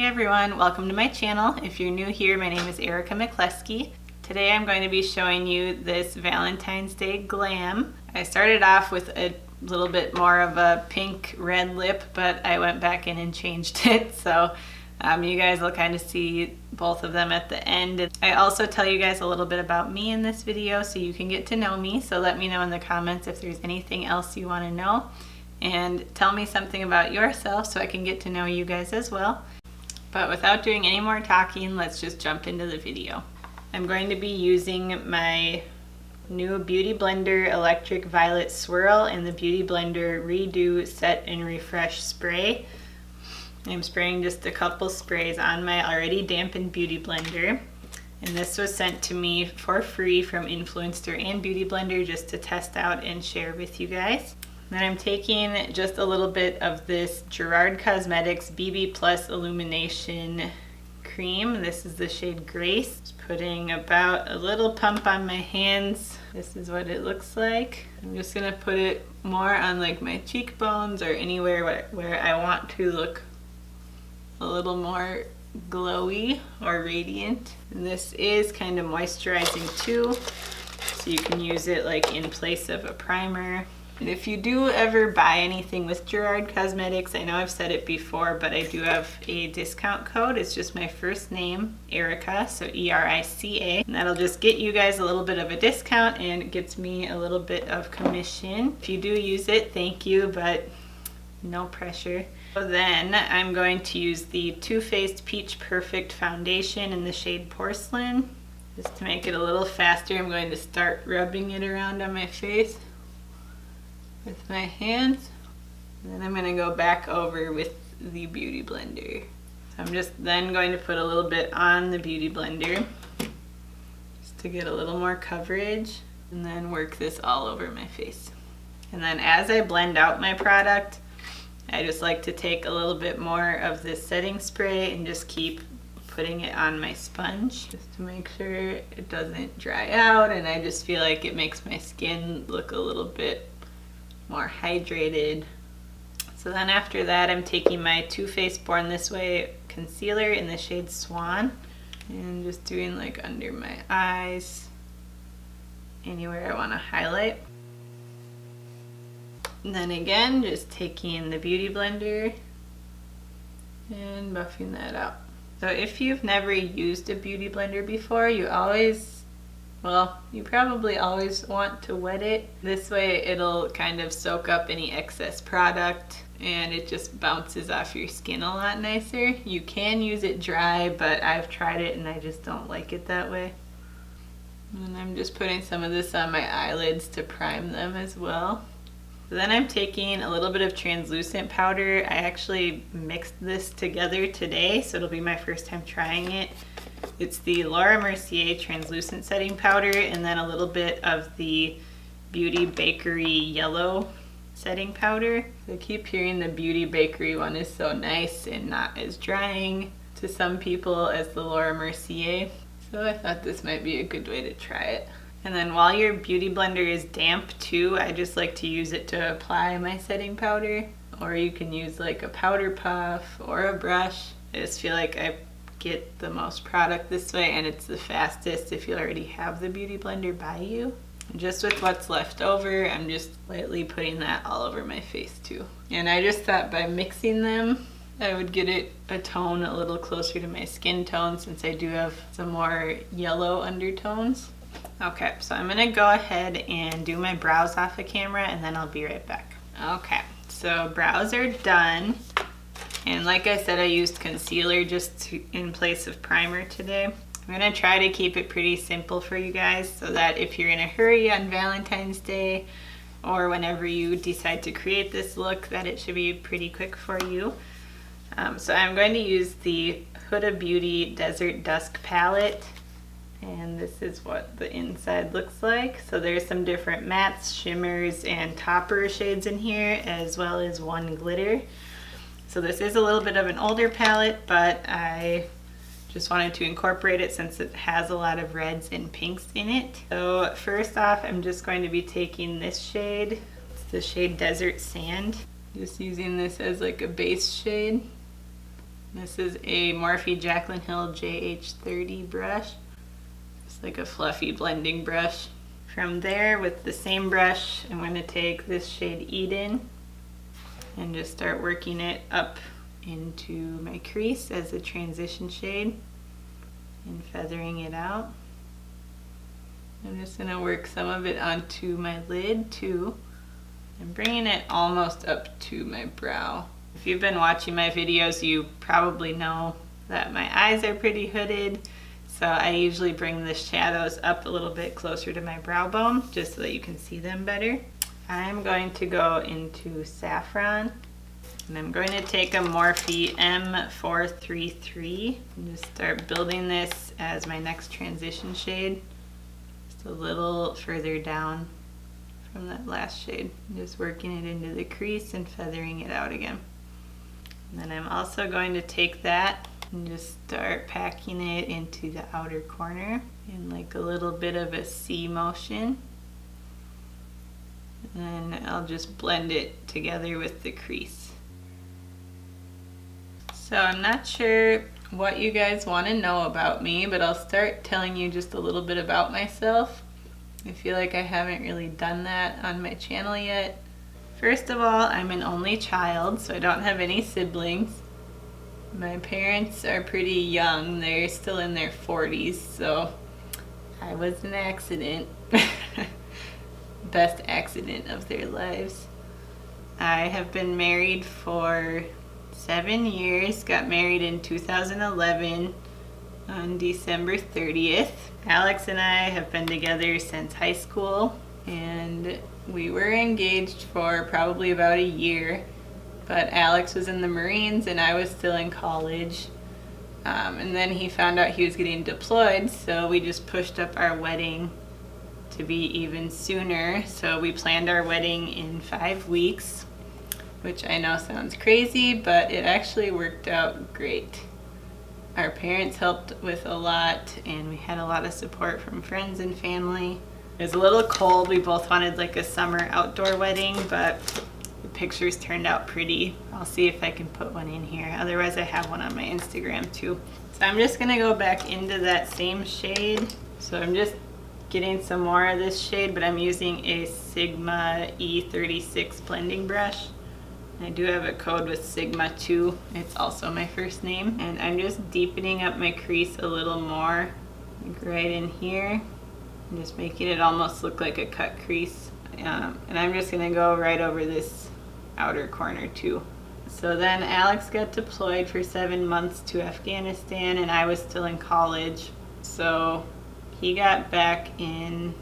Hey everyone, welcome to my channel. If you're new here, my name is McCleskey. Today I'm going to be showing you this Valentine's Day glam. I started off with a little bit more of a pink red lip, but I went back in and changed it. So you guys will kind of see both of them at the end. I also tell you guys a little bit about me in this video so you can get to know me. So let me know in the comments if there's anything else you want to know. And tell me something about yourself so I can get to know you guys as well. But without doing any more talking, let's just jump into the video. I'm going to be using my new Beauty Blender Electric Violet Swirl and the Beauty Blender Redo Set and Refresh Spray. I'm spraying just a couple sprays on my already dampened Beauty Blender. And this was sent to me for free from Influencer and Beauty Blender just to test out and share with you guys. Then I'm taking just a little bit of this Gerard Cosmetics BB Plus Illumination Cream. This is the shade Grace. Just putting about a little pump on my hands. This is what it looks like. I'm just gonna put it more on like my cheekbones or anywhere where I want to look a little more glowy or radiant. And this is kind of moisturizing too, so you can use it like in place of a primer. And if you do ever buy anything with Gerard Cosmetics, I know I've said it before, but I do have a discount code. It's just my first name, Erica, so E-R-I-C-A. And that'll just get you guys a little bit of a discount and it gets me a little bit of commission. If you do use it, thank you, but no pressure. So then I'm going to use the Too Faced Peach Perfect Foundation in the shade Porcelain. Just to make it a little faster, I'm going to start rubbing it around on my face with my hands, and then I'm going to go back over with the Beauty Blender. So I'm just then going to put a little bit on the Beauty Blender just to get a little more coverage, and then work this all over my face. And then as I blend out my product, I just like to take a little bit more of this setting spray and just keep putting it on my sponge just to make sure it doesn't dry out, and I just feel like it makes my skin look a little bit more hydrated. So then after that, I'm taking my Too Faced Born This Way concealer in the shade Swan and just doing like under my eyes, anywhere I want to highlight. And then again, just taking the Beauty Blender and buffing that out. So if you've never used a Beauty Blender before, you probably always want to wet it. This way it'll kind of soak up any excess product and it just bounces off your skin a lot nicer. You can use it dry, but I've tried it and I just don't like it that way. And I'm just putting some of this on my eyelids to prime them as well. So then I'm taking a little bit of translucent powder. I actually mixed this together today, so it'll be my first time trying it. It's the Laura Mercier translucent setting powder and then a little bit of the Beauty Bakery yellow setting powder. I keep hearing the Beauty Bakery one is so nice and not as drying to some people as the Laura Mercier. So I thought this might be a good way to try it. And then while your Beauty Blender is damp too, I just like to use it to apply my setting powder. Or you can use like a powder puff or a brush. I just feel like I get the most product this way and it's the fastest if you already have the Beauty Blender by you. And just with what's left over, I'm just lightly putting that all over my face too. And I just thought by mixing them, I would get it a tone a little closer to my skin tone since I do have some more yellow undertones. Okay, so I'm gonna go ahead and do my brows off the camera and then I'll be right back. Okay, so brows are done. And like I said, I used concealer just in place of primer today. I'm gonna try to keep it pretty simple for you guys so that if you're in a hurry on Valentine's Day or whenever you decide to create this look, that it should be pretty quick for you. So I'm going to use the Huda Beauty Desert Dusk palette. And this is what the inside looks like. So there's some different mattes, shimmers, and topper shades in here, as well as one glitter. So this is a little bit of an older palette, but I just wanted to incorporate it since it has a lot of reds and pinks in it. So first off, I'm just going to be taking this shade. It's the shade Desert Sand. Just using this as like a base shade. This is a Morphe Jaclyn Hill JH30 brush. It's like a fluffy blending brush. From there, with the same brush, I'm going to take this shade Eden and just start working it up into my crease as a transition shade and feathering it out. I'm just going to work some of it onto my lid too and bringing it almost up to my brow. If you've been watching my videos, you probably know that my eyes are pretty hooded, so I usually bring the shadows up a little bit closer to my brow bone just so that you can see them better. I'm going to go into Saffron, and I'm going to take a Morphe M433 and just start building this as my next transition shade. Just a little further down from that last shade. I'm just working it into the crease and feathering it out again. And then I'm also going to take that and just start packing it into the outer corner in like a little bit of a C motion. And then I'll just blend it together with the crease. So I'm not sure what you guys want to know about me, but I'll start telling you just a little bit about myself. I feel like I haven't really done that on my channel yet. First of all, I'm an only child, so I don't have any siblings. My parents are pretty young. They're still in their 40s, so I was an accident. Best accident of their lives. I have been married for 7 years, got married in 2011 on December 30th. Alex and I have been together since high school, and we were engaged for probably about a year, but Alex was in the Marines and I was still in college. And then he found out he was getting deployed, so we just pushed up our wedding to be even sooner. So we planned our wedding in 5 weeks, which I know sounds crazy, but it actually worked out great. Our parents helped with a lot, and we had a lot of support from friends and family. It was a little cold. We both wanted like a summer outdoor wedding, but the pictures turned out pretty. I'll see if I can put one in here. Otherwise, I have one on my Instagram too. So I'm just gonna go back into that same shade. So I'm just getting some more of this shade, but I'm using a Sigma E36 blending brush. I do have a code with Sigma too. It's also my first name. And I'm just deepening up my crease a little more, like right in here. I'm just making it almost look like a cut crease. And I'm just gonna go right over this outer corner too. So then Alex got deployed for 7 months to Afghanistan, and I was still in college. So he got back in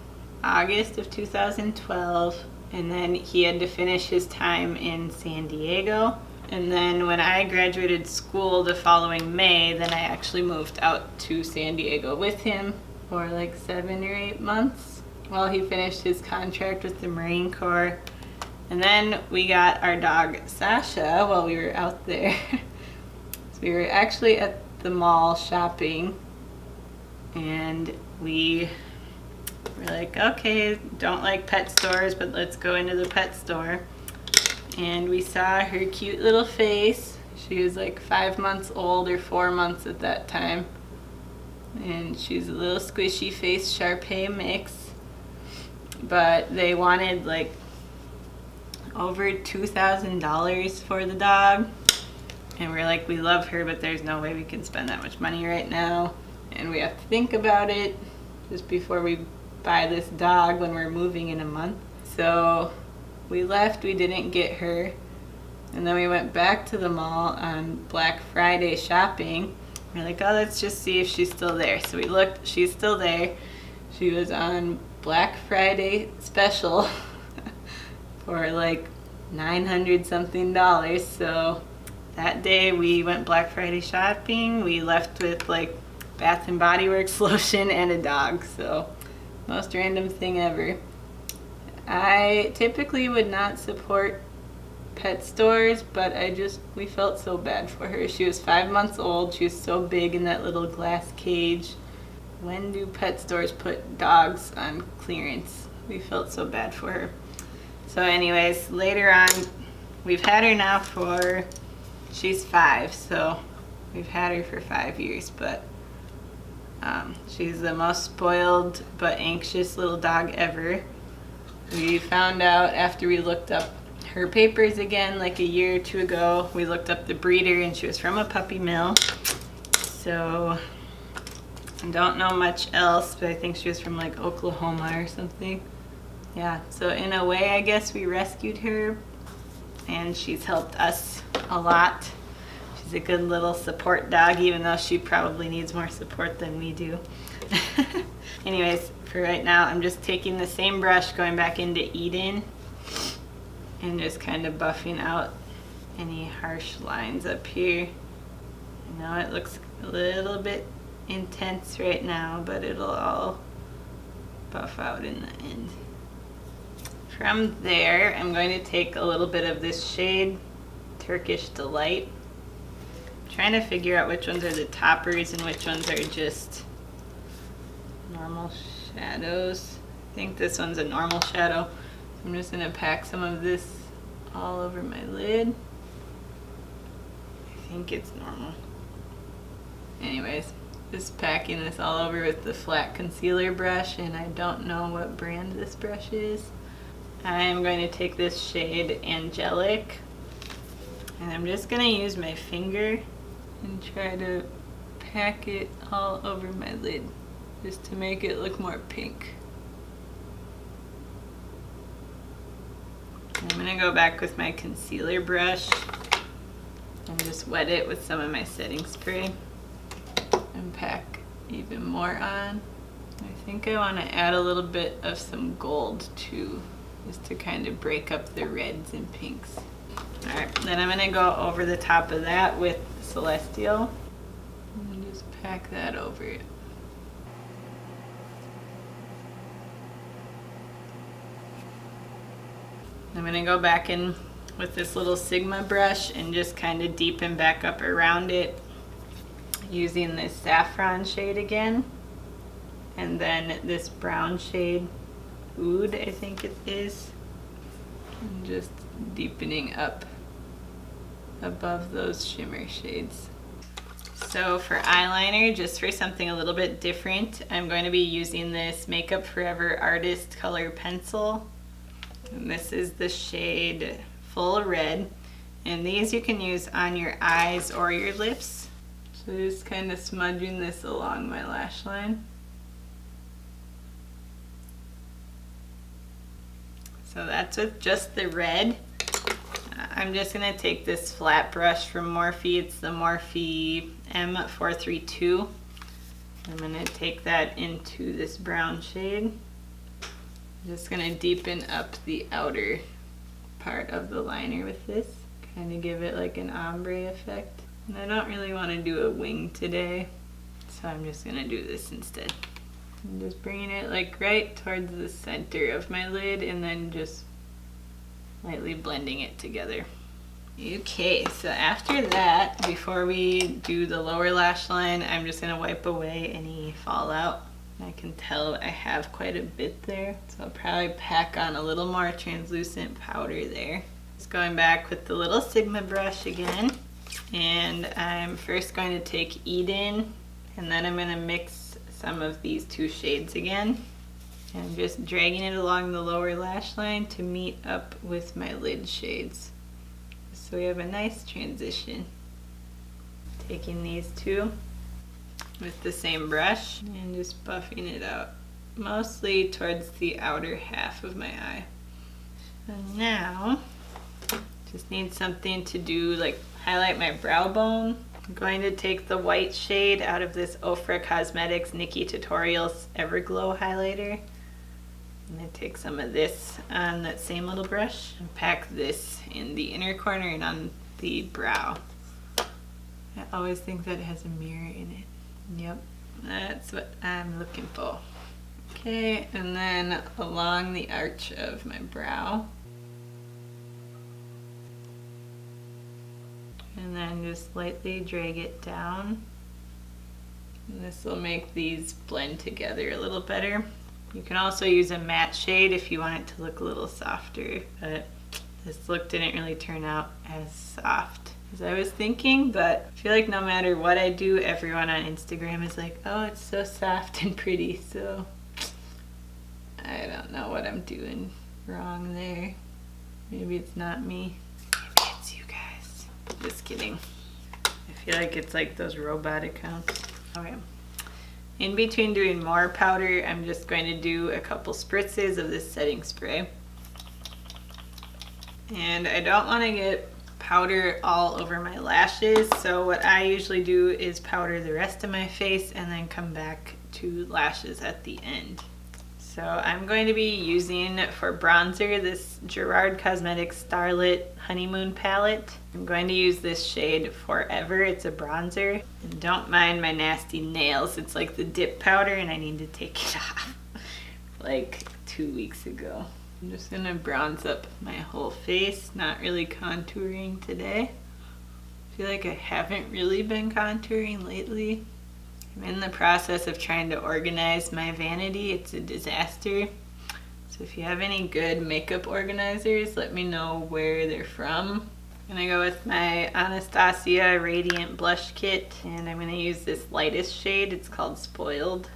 August of 2012. And then he had to finish his time in San Diego. And then when I graduated school the following May, then I actually moved out to San Diego with him for like 7 or 8 months while he finished his contract with the Marine Corps. And then we got our dog Sasha while we were out there. So we were actually at the mall shopping, and we're like, okay, don't like pet stores, but let's go into the pet store. And we saw her cute little face. She was like 5 months old or 4 months at that time. And she's a little squishy face Shar-Pei mix. But they wanted like over $2,000 for the dog. And we're like, we love her, but there's no way we can spend that much money right now. And we have to think about it just before we buy this dog when we're moving in a month. So we left, we didn't get her, and then we went back to the mall on Black Friday shopping. We're like, oh, let's just see if she's still there. So we looked, she's still there. She was on Black Friday special for like $900 something. So that day we went Black Friday shopping. We left with like Bath and Body Works lotion and a dog. So most random thing ever. I typically would not support pet stores, but we felt so bad for her. She was 5 months old. She was so big in that little glass cage. When do pet stores put dogs on clearance? We felt so bad for her. So anyways, later on, we've had her now she's 5, so We've had her for 5 years, but she's the most spoiled but anxious little dog ever. We found out after we looked up her papers again like a year or two ago. We looked up the breeder and she was from a puppy mill. So I don't know much else, but I think she was from like Oklahoma or something. Yeah, so in a way I guess we rescued her and she's helped us a lot. She's a good little support dog, even though she probably needs more support than we do. Anyways, for right now, I'm just taking the same brush, going back into Eden, and just kind of buffing out any harsh lines up here. I know it looks a little bit intense right now, but it'll all buff out in the end. From there, I'm going to take a little bit of this shade, Turkish Delight. I'm trying to figure out which ones are the toppers and which ones are just normal shadows. I think this one's a normal shadow. I'm just going to pack some of this all over my lid. I think it's normal. Anyways, just packing this all over with the flat concealer brush, and I don't know what brand this brush is. I'm going to take this shade Angelic, and I'm just going to use my finger and try to pack it all over my lid just to make it look more pink. I'm going to go back with my concealer brush and just wet it with some of my setting spray and pack even more on. I think I want to add a little bit of some gold too, just to kind of break up the reds and pinks. Alright, then I'm going to go over the top of that with Celestial and just pack that over it. I'm going to go back in with this little Sigma brush and just kind of deepen back up around it using this saffron shade again, and then this brown shade, Oud I think it is, and just deepening up above those shimmer shades. So for eyeliner, just for something a little bit different, I'm going to be using this Makeup Forever Artist Color Pencil. And this is the shade Full Red, and these you can use on your eyes or your lips. So just kind of smudging this along my lash line. So that's with just the red. I'm just going to take this flat brush from Morphe. It's the Morphe M432. I'm going to take that into this brown shade. I'm just going to deepen up the outer part of the liner with this. Kind of give it like an ombre effect. And I don't really want to do a wing today, so I'm just going to do this instead. I'm just bringing it like right towards the center of my lid and then just lightly blending it together. Okay, so after that, before we do the lower lash line, I'm just going to wipe away any fallout. I can tell I have quite a bit there, so I'll probably pack on a little more translucent powder there. Just going back with the little Sigma brush again, and I'm first going to take Eden, and then I'm going to mix some of these two shades again. And I'm just dragging it along the lower lash line to meet up with my lid shades. So we have a nice transition. Taking these two with the same brush and just buffing it out, mostly towards the outer half of my eye. And now, just need something to do like highlight my brow bone. I'm going to take the white shade out of this Ofra Cosmetics Nikkie Tutorials Everglow highlighter. I'm going to take some of this on that same little brush and pack this in the inner corner and on the brow. I always think that it has a mirror in it. Yep, that's what I'm looking for. Okay, and then along the arch of my brow. And then just lightly drag it down. And this will make these blend together a little better. You can also use a matte shade if you want it to look a little softer, but this look didn't really turn out as soft. as I was thinking, but I feel like no matter what I do, everyone on Instagram is like, oh, it's so soft and pretty, so I don't know what I'm doing wrong there. Maybe it's not me. Maybe it's you guys. Just kidding. I feel like it's like those robot accounts. Okay. In between doing more powder, I'm just going to do a couple spritzes of this setting spray. And I don't want to get powder all over my lashes, so what I usually do is powder the rest of my face and then come back to lashes at the end. So I'm going to be using for bronzer this Gerard Cosmetics Starlit Honeymoon palette. I'm going to use this shade Forever. It's a bronzer. And don't mind my nasty nails. It's like the dip powder and I need to take it off like 2 weeks ago. I'm just gonna bronze up my whole face, not really contouring today. I feel like I haven't really been contouring lately. I'm in the process of trying to organize my vanity. It's a disaster. So if you have any good makeup organizers, let me know where they're from. I'm gonna go with my Anastasia Radiant Blush Kit, and I'm gonna use this lightest shade. It's called Spoiled.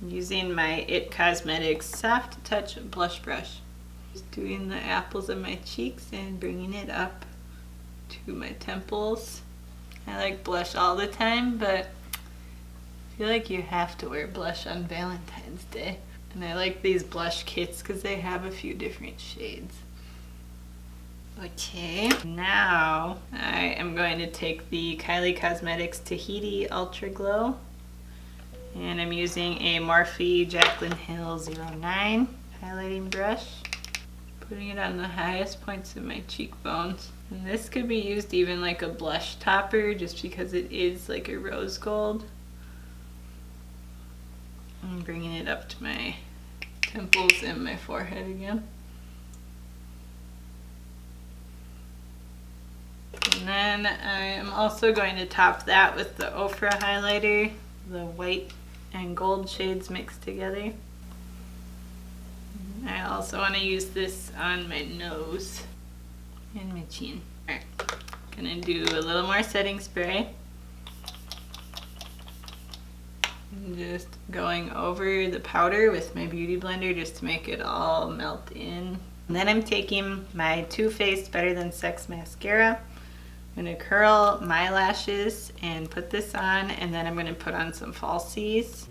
I'm using my IT Cosmetics Soft Touch Blush Brush. Just doing the apples of my cheeks and bringing it up to my temples. I like blush all the time, but I feel like you have to wear blush on Valentine's Day. And I like these blush kits because they have a few different shades. Okay, now I am going to take the Kylie Cosmetics Tahiti Ultra Glow. And I'm using a Morphe Jaclyn Hill 09 highlighting brush. Putting it on the highest points of my cheekbones. And this could be used even like a blush topper just because it is like a rose gold. I'm bringing it up to my temples and my forehead again. And then I am also going to top that with the Ofra highlighter, the white and gold shades mixed together. I also want to use this on my nose and my chin. Alright, gonna do a little more setting spray. I'm just going over the powder with my beauty blender just to make it all melt in. And then I'm taking my Too Faced Better Than Sex mascara. I'm gonna curl my lashes and put this on, and then I'm gonna put on some falsies.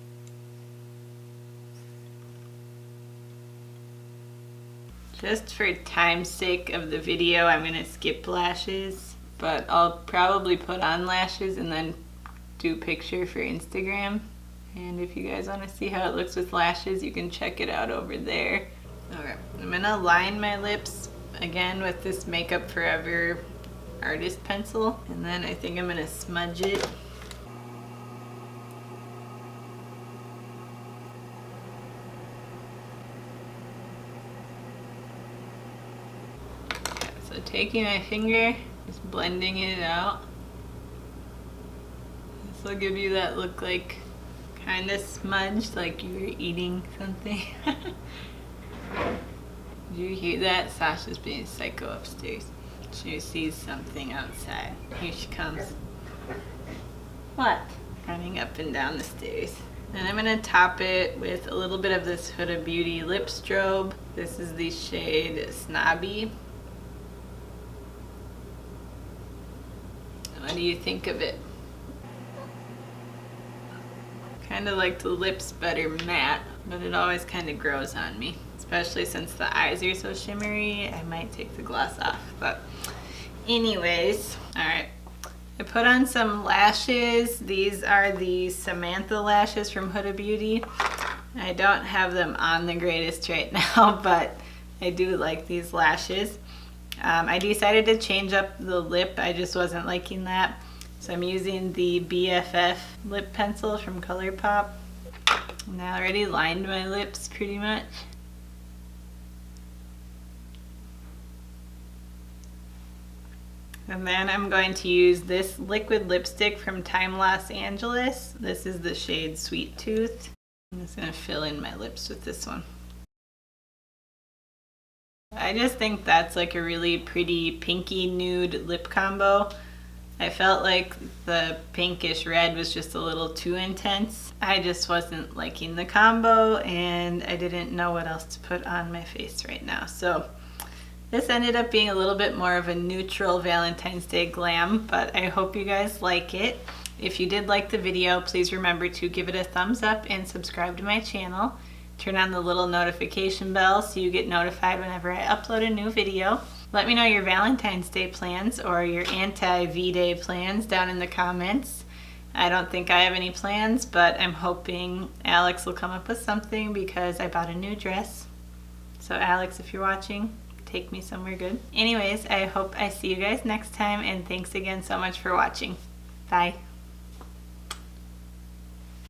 Just for time's sake of the video, I'm gonna skip lashes, but I'll probably put on lashes and then do picture for Instagram. And if you guys wanna see how it looks with lashes, you can check it out over there. Okay, I'm gonna line my lips again with this Makeup Forever artist pencil, and then I think I'm gonna smudge it. So taking my finger, just blending it out. This will give you that look like kind of smudged, like you were eating something. Did you hear that? Sasha's being psycho upstairs. She sees something outside. Here she comes. What? Running up and down the stairs. And I'm gonna top it with a little bit of this Huda Beauty lip strobe. This is the shade Snobby. What do you think of it? Kind of like the lips better matte, but it always kind of grows on me. Especially since the eyes are so shimmery, I might take the gloss off. But anyways, alright. I put on some lashes. These are the Samantha Lashes from Huda Beauty. I don't have them on the greatest right now, but I do like these lashes. I decided to change up the lip. I just wasn't liking that. So I'm using the BFF lip pencil from ColourPop. And I already lined my lips pretty much. And then I'm going to use this liquid lipstick from Time Los Angeles. This is the shade Sweet Tooth. I'm just going to fill in my lips with this one. I just think that's like a really pretty pinky nude lip combo. I felt like the pinkish red was just a little too intense. I just wasn't liking the combo and I didn't know what else to put on my face right now. So this ended up being a little bit more of a neutral Valentine's Day glam, but I hope you guys like it. If you did like the video, please remember to give it a thumbs up and subscribe to my channel. Turn on the little notification bell so you get notified whenever I upload a new video. Let me know your Valentine's Day plans or your anti-V-Day plans down in the comments. I don't think I have any plans, but I'm hoping Alex will come up with something because I bought a new dress. So Alex, if you're watching, take me somewhere good. Anyways, I hope I see you guys next time, and thanks again so much for watching. Bye.